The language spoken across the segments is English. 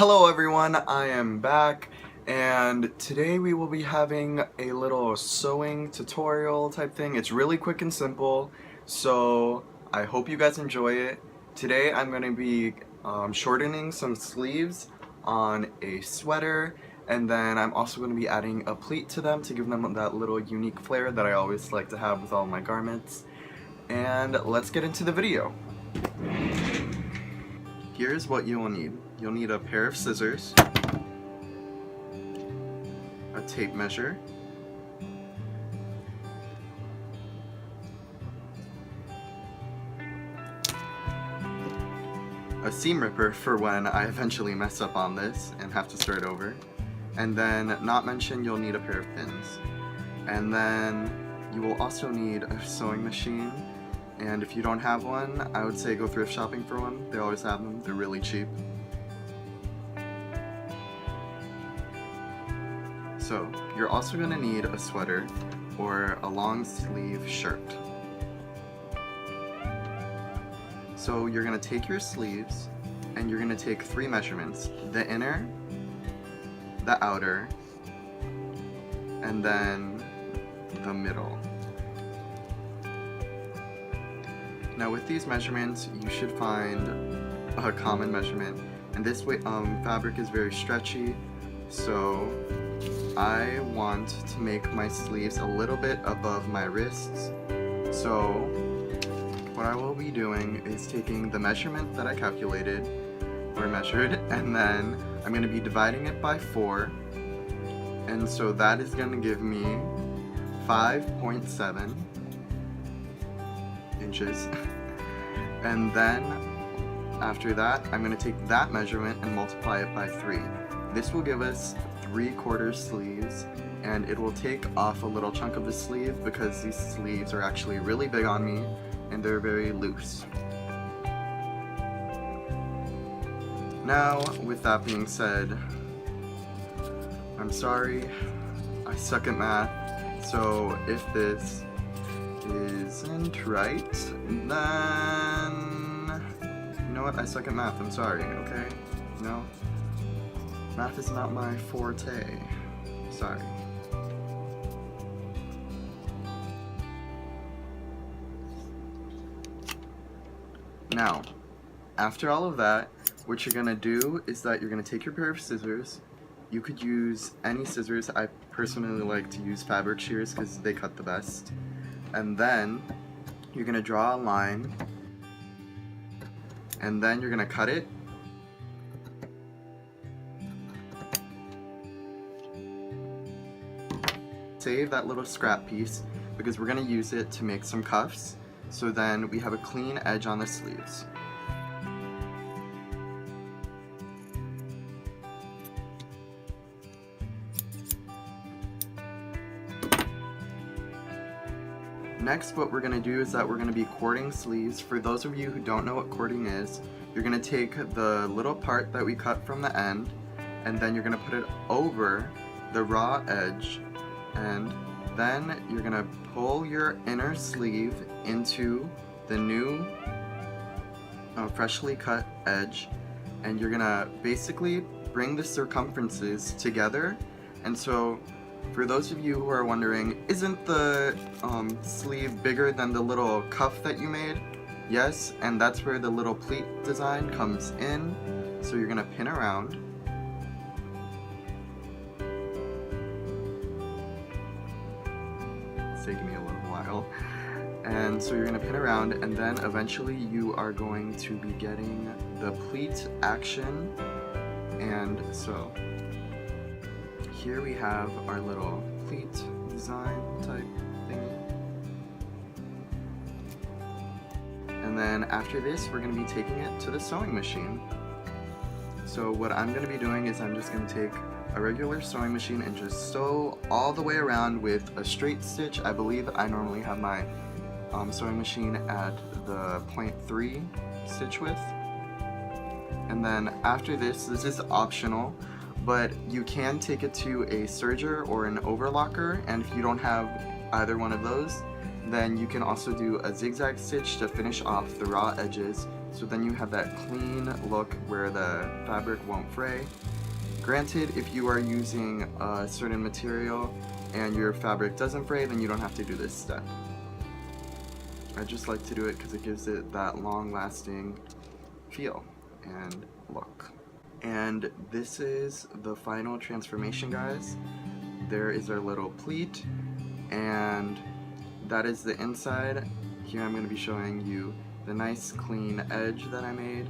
Hello everyone, I am back, and today we will be having a little sewing tutorial type thing. It's really quick and simple, so I hope you guys enjoy it. Today I'm going to be shortening some sleeves on a sweater, and then I'm also going to be adding a pleat to them to give them that little unique flair that I always like to have with all my garments. And let's get into the video. Here's what you will need. You'll need a pair of scissors, a tape measure, a seam ripper for when I eventually mess up on this and have to start over, and then not mentioned you'll need a pair of pins. And then you will also need a sewing machine, and if you don't have one, I would say go thrift shopping for one. They always have them, they're really cheap. So, you're also going to need a sweater or a long sleeve shirt. So you're going to take your sleeves and you're going to take 3 measurements: the inner, the outer, and then the middle. Now with these measurements, you should find a common measurement, and this way fabric is very stretchy, so I want to make my sleeves a little bit above my wrists. So what I will be doing is taking the measurement that I calculated or measured, and then I'm going to be dividing it by 4, and so that is going to give me 5.7 inches. And then after that, I'm going to take that measurement and multiply it by 3. This will give us 3/4 sleeves, and it will take off a little chunk of the sleeve because these sleeves are actually really big on me and they're very loose. Now, with that being said, I'm sorry, I suck at math, so if this isn't right, then you know what, I suck at math, I'm sorry, okay? No? Math is not my forte. Sorry. Now, after all of that, what you're gonna do is that you're gonna take your pair of scissors. You could use any scissors. I personally like to use fabric shears because they cut the best. And then you're gonna draw a line, and then you're gonna cut it. Save that little scrap piece because we're going to use it to make some cuffs, so then we have a clean edge on the sleeves. Next, what we're going to do is that we're going to be cording sleeves. For those of you who don't know what cording is, you're going to take the little part that we cut from the end, and then you're going to put it over the raw edge, and then you're gonna pull your inner sleeve into the new freshly cut edge, and you're gonna basically bring the circumferences together. And so for those of you who are wondering, isn't the sleeve bigger than the little cuff that you made? Yes, and that's where the little pleat design comes in. So you're gonna pin around. Taking me a little while, and so you're going to pin around, and then eventually you are going to be getting the pleat action. And so here we have our little pleat design type thingy, and then after this we're going to be taking it to the sewing machine. So what I'm going to be doing is I'm just going to take a regular sewing machine and just sew all the way around with a straight stitch. I believe I normally have my sewing machine at the 0.3 stitch width. And then after this is optional, but you can take it to a serger or an overlocker, and if you don't have either one of those, then you can also do a zigzag stitch to finish off the raw edges So then you have that clean look where the fabric won't fray. Granted, if you are using a certain material and your fabric doesn't fray, then you don't have to do this step. I just like to do it because it gives it that long-lasting feel and look. And this is the final transformation, guys. There is our little pleat, and that is the inside. Here I'm going to be showing you the nice clean edge that I made.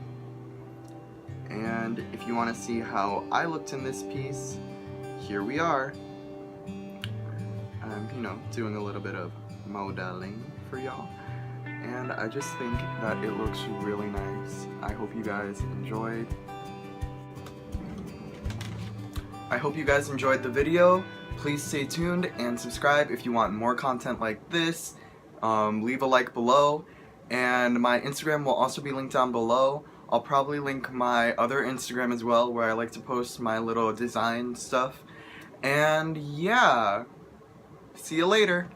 And if you want to see how I looked in this piece, here we are. I'm, you know, doing a little bit of modeling for y'all. And I just think that it looks really nice. I hope you guys enjoyed. The video. Please stay tuned and subscribe if you want more content like this. Leave a like below. And my Instagram will also be linked down below. I'll probably link my other Instagram as well, where I like to post my little design stuff. And yeah, see you later.